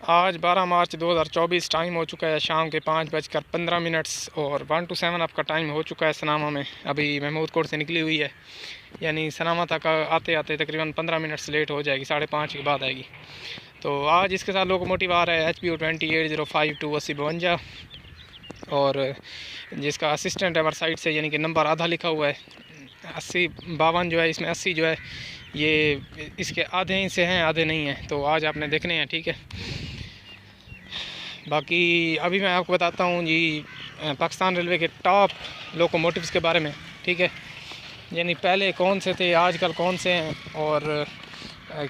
आज 12 मार्च 2024 टाइम हो चुका है शाम के 5:15 और 1 to 7 आपका टाइम हो चुका है सनामा में। अभी महमूद कोट से निकली हुई है, यानी सनामा तक आते आते तकरीबन 15 मिनट से लेट हो जाएगी, 5:30 के बाद आएगी। तो आज इसके साथ लोकोमोटिव आ रहा है HPU 2805-8052 और जिसका असिस्टेंट है हमारे साइड से, यानी कि नंबर आधा लिखा हुआ है 8052 जो है, इसमें 80 जो है ये इसके आधे ही से हैं, आधे नहीं हैं। तो आज आपने देखने हैं, ठीक है। बाकी अभी मैं आपको बताता हूँ जी पाकिस्तान रेलवे के टॉप लोकोमोटिव्स के बारे में, ठीक है। यानी पहले कौन से थे, आजकल कौन से हैं, और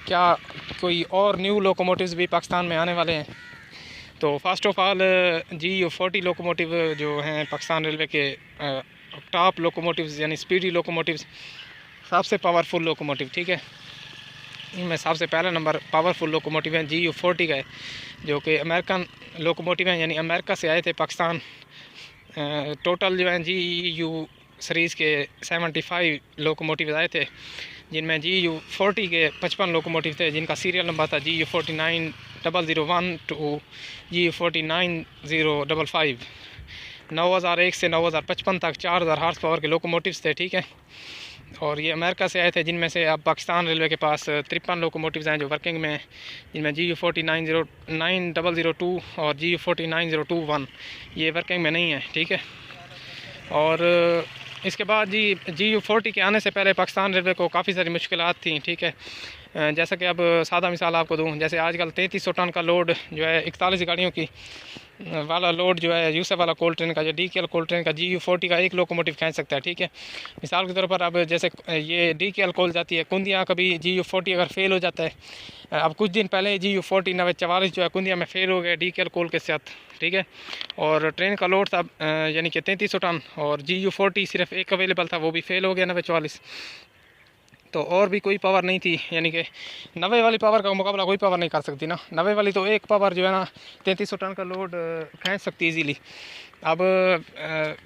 क्या कोई और न्यू लोकोमोटिव्स भी पाकिस्तान में आने वाले हैं। तो first of all GU40 locomotive जो हैं पाकिस्तान रेलवे के टॉप लोकोमोटिव्स, यानी स्पीडी लोकोमोटिव्स, सबसे पावरफुल लोकोमोटिव, ठीक है। इनमें सबसे पहला नंबर पावरफुल लोकोमोटिव है GU40 का है, जो कि अमेरिकन लोकोमोटिव हैं, यानी अमेरिका से आए थे पाकिस्तान। टोटल जो है GU सीरीज़ के 75 लोकोमोटिव आए थे, जिनमें GU40 के 55 लोकोमोटिव थे, जिनका सीरियल नंबर था GU49001 to GU49055। 9001 से 9055 तक 4000 हार्स पावर के लोकोमोटिव्स थे, ठीक है। और ये अमेरिका से आए थे, जिनमें से अब पाकिस्तान रेलवे के पास 53 लोकोमोटिव्स हैं जो वर्किंग में हैं, जिनमें GU49002 और GU49021 ये वर्किंग में नहीं है, ठीक है। और इसके बाद GU40 के आने से पहले पाकिस्तान रेलवे को काफ़ी सारी मुश्किलात थी, ठीक है। जैसा कि अब सादा मिसाल आपको दूं, जैसे आजकल 3300 टन का लोड जो है 41 गाड़ियों की वाला लोड जो है यूसुफ वाला कोल ट्रेन का, जो DKL कोल ट्रेन का GU40 का एक लोकोमोटिव खींच सकता है, ठीक है। मिसाल के तौर पर अब जैसे ये DKL कोल जाती है कुंदिया, कभी GU40 अगर फेल हो जाता है, अब कुछ दिन पहले GU40 944 जो है कुंदिया में फेल हो गया DKL कोल के साथ, ठीक है। और ट्रेन का लोड था यानी कि 3300 टन, और GU40 सिर्फ एक अवेलेबल था, वो भी फेल हो गया 944। तो और भी कोई पावर नहीं थी, यानी कि 90 वाली पावर का मुकाबला कोई पावर नहीं कर सकती ना। 90 वाली तो एक पावर जो है ना 3300 टन का लोड खींच सकती इजीली। अब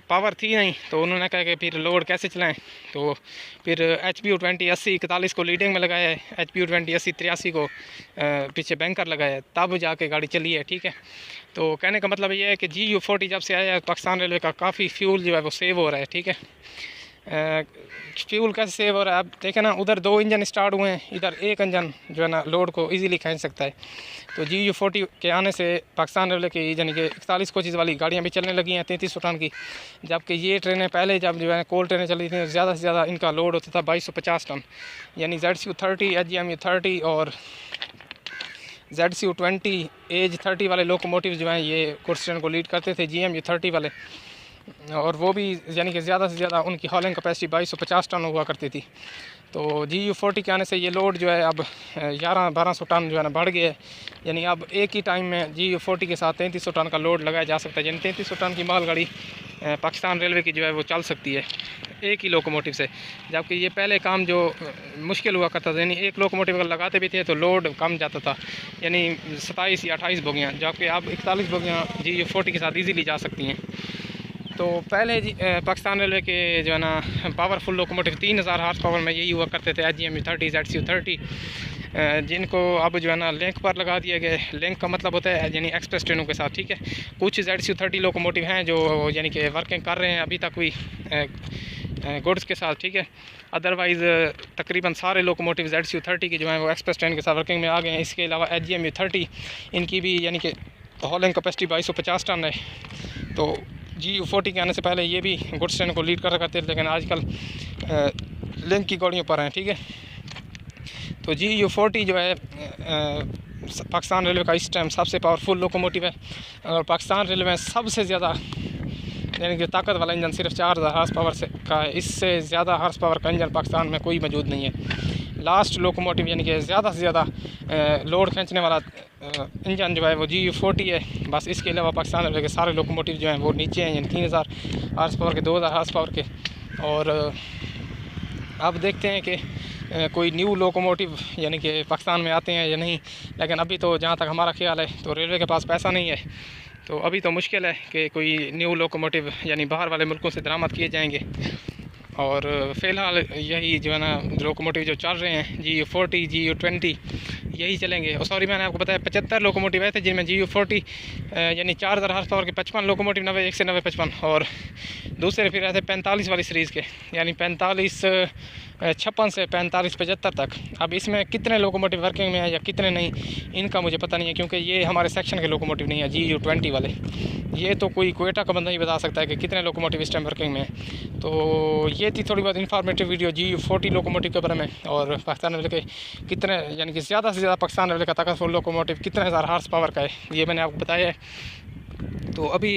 पावर थी नहीं, तो उन्होंने कहा कि फिर लोड कैसे चलाएं, तो फिर HPU 2080-41 को लीडिंग में लगाया है, HPU 2080-83 को पीछे बैंकर लगाया है, तब जाके गाड़ी चली है, ठीक है। तो कहने का मतलब ये है कि GU40 जब से आया है पाकिस्तान रेलवे का काफ़ी फ्यूल जो है वो सेव हो रहा है, ठीक है। फ्यूल कैसे सेव हो रहा है, अब देखें ना, उधर 2 इंजन स्टार्ट हुए हैं, इधर एक इंजन जो है ना लोड को इजीली खींच सकता है। तो GU40 के आने से पाकिस्तान रेलवे की यानी कि 41 कोचेज़ वाली गाड़ियाँ भी चलने लगी हैं 3300 टन की, जबकि ये ट्रेनें पहले जब जो है कोल ट्रेनें चली थी ज़्यादा से ज़्यादा इनका लोड होता था 2250 टन। यानी ZCU30, HGMU 30 और ZCU20 एज 30 वाले लोकोमोटिव जो हैं ये कोर्स ट्रेन को लीड करते थे, GMU 30 वाले, और वो भी यानी कि ज़्यादा से ज़्यादा उनकी हॉलिंग कैपेसिटी 2250 टन हुआ करती थी। तो GU40 के आने से ये लोड जो है अब 1100-1200 टन जो है ना बढ़ गया है, यानी अब एक ही टाइम में GU40 के साथ 3300 टन का लोड लगाया जा सकता है, यानी 3300 टन की मालगाड़ी पाकिस्तान रेलवे की जो है वो चल सकती है एक ही लोकोमोटिव से। जबकि ये पहले काम जो मुश्किल हुआ करता था, यानी एक लोकोमोटिव अगर लगाते भी थे तो लोड कम जाता था, यानी 27 या 28 बोगियाँ, जबकि अब 41 बोगियाँ GU40 के साथ ईजीली जा सकती हैं। तो पहले पाकिस्तान रेलवे के जो है ना पावरफुल लोकोमोटिव 3000 हार्स पावर में यही हुआ करते थे, HGMU 30, ZCU30, जिनको अब जो है ना लिंक पर लगा दिया गया। लिंक का मतलब होता है यानी एक्सप्रेस ट्रेनों के साथ, ठीक है। कुछ ZCU30 लोकोमोटिव हैं जो यानी कि वर्किंग कर रहे हैं अभी तक भी गुड्स के साथ, ठीक है। अदरवाइज़ तकरीबन सारे लोकोमोटिव ZCU30 के जो हैं वो एक्सप्रेस ट्रेन के साथ वर्किंग में आ गए हैं। इसके अलावा HGMU 30 इनकी भी यानी कि हॉलिंग कैपेसिटी 2250 टन है। तो GU40 के आने से पहले ये भी गुड्स ट्रेन को लीड कर करते थे, लेकिन आजकल लिंक की गाड़ियों पर हैं, ठीक है। तो GU40 जो है पाकिस्तान रेलवे का इस टाइम सबसे पावरफुल लोकोमोटिव है, और पाकिस्तान रेलवे में सबसे ज़्यादा यानी कि ताकत वाला इंजन सिर्फ 4000 हार्स पावर से का है। इससे ज़्यादा हार्स पावर का इंजन पाकिस्तान में कोई मौजूद नहीं है। लास्ट लोकोमोटिव यानी कि ज़्यादा से ज़्यादा लोड खींचने वाला इंजन जो है वो GU40 है। बस इसके अलावा पाकिस्तान रेलवे के सारे लोकोमोटिव जो हैं वो नीचे हैं, यानी 3000 हार्स पावर के, 2000 हार्स पावर के। और अब देखते हैं कि कोई न्यू लोकोमोटिव यानी कि पाकिस्तान में आते हैं या नहीं, लेकिन अभी तो जहाँ तक हमारा ख्याल है तो रेलवे के पास पैसा नहीं है, तो अभी तो मुश्किल है कि कोई न्यू लोकोमोटिव यानी बाहर वाले मुल्कों से दरामद किए जाएंगे। और फ़िलहाल यही जो है ना लोकोमोटिव जो चल रहे हैं GU40, GU20, यही चलेंगे। और सॉरी, मैंने आपको बताया 75 लोकोमोटिव आए थे, जिनमें GU40 यानी 4000 हॉर्स पावर के 55 लोकोमोटिव 90 1 से 90 55, और दूसरे फिर आए थे 45 वाली सीरीज़ के, यानी 45 56 से 45 75 तक। अब इसमें कितने लोकोमोटिव वर्किंग में है या कितने नहीं, इनका मुझे पता नहीं है, क्योंकि ये हमारे सेक्शन के लोकोमोटिव नहीं है GU20 वाले। ये तो कोई क्वेटा का बंदा ही बता सकता है कि कितने लोकोमोटिव इस टाइम वर्किंग में है। तो ये थी थोड़ी बहुत इन्फॉर्मेटिव वीडियो GU40 लोकोमोटिव के बारे में, और पाकिस्तान रेलवे के कितने, यानी कि ज़्यादा से ज़्यादा पाकिस्तान रेलवे का ताकतवर लोकोमोटिव कितने हज़ार हॉर्स पावर का है, ये मैंने आपको बताया है। तो अभी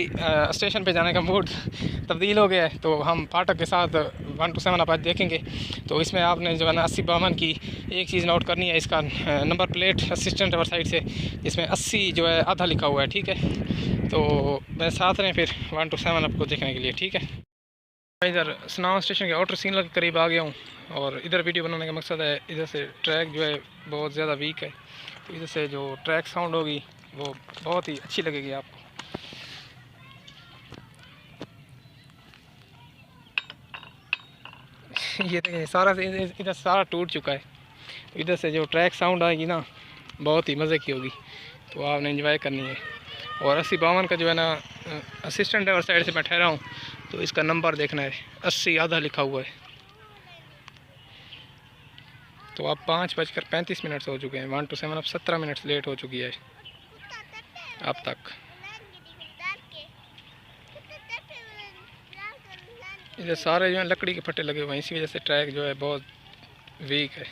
स्टेशन पे जाने का मूड तब्दील हो गया है, तो हम फाटक के साथ 1 to 7 आप आज देखेंगे। तो इसमें आपने जो है ना 80-52 की एक चीज़ नोट करनी है, इसका number plate assistant driver side से, जिसमें 80 जो है आधा लिखा हुआ है, ठीक है। तो मैं साथ रहें फिर 1 to 7 आपको देखने के लिए, ठीक है। मैं इधर सुनाम स्टेशन के आउटर सीन के करीब आ गया हूँ, और इधर वीडियो बनाने का मकसद है, इधर से ट्रैक जो है बहुत ज़्यादा वीक है, तो इधर से जो ट्रैक साउंड होगी वो बहुत ही अच्छी लगेगी आपको। ये देखें, सारा इधर सारा टूट चुका है, तो इधर से जो ट्रैक साउंड आएगी ना बहुत ही मज़े की होगी, तो आपने एंजॉय करनी है। और 80-52 का जो है ना असिस्टेंट ड्राइवर साइड से मैं ठहरा हूँ, तो इसका नंबर देखना है, 80 आधा लिखा हुआ है। तो अब 5:35 हो चुके हैं, 1 to 7 अब 17 मिनट्स लेट हो चुकी है अब तक। इधर सारे जो है लकड़ी के फट्टे लगे हुए हैं, इसी वजह से ट्रैक जो है बहुत वीक है।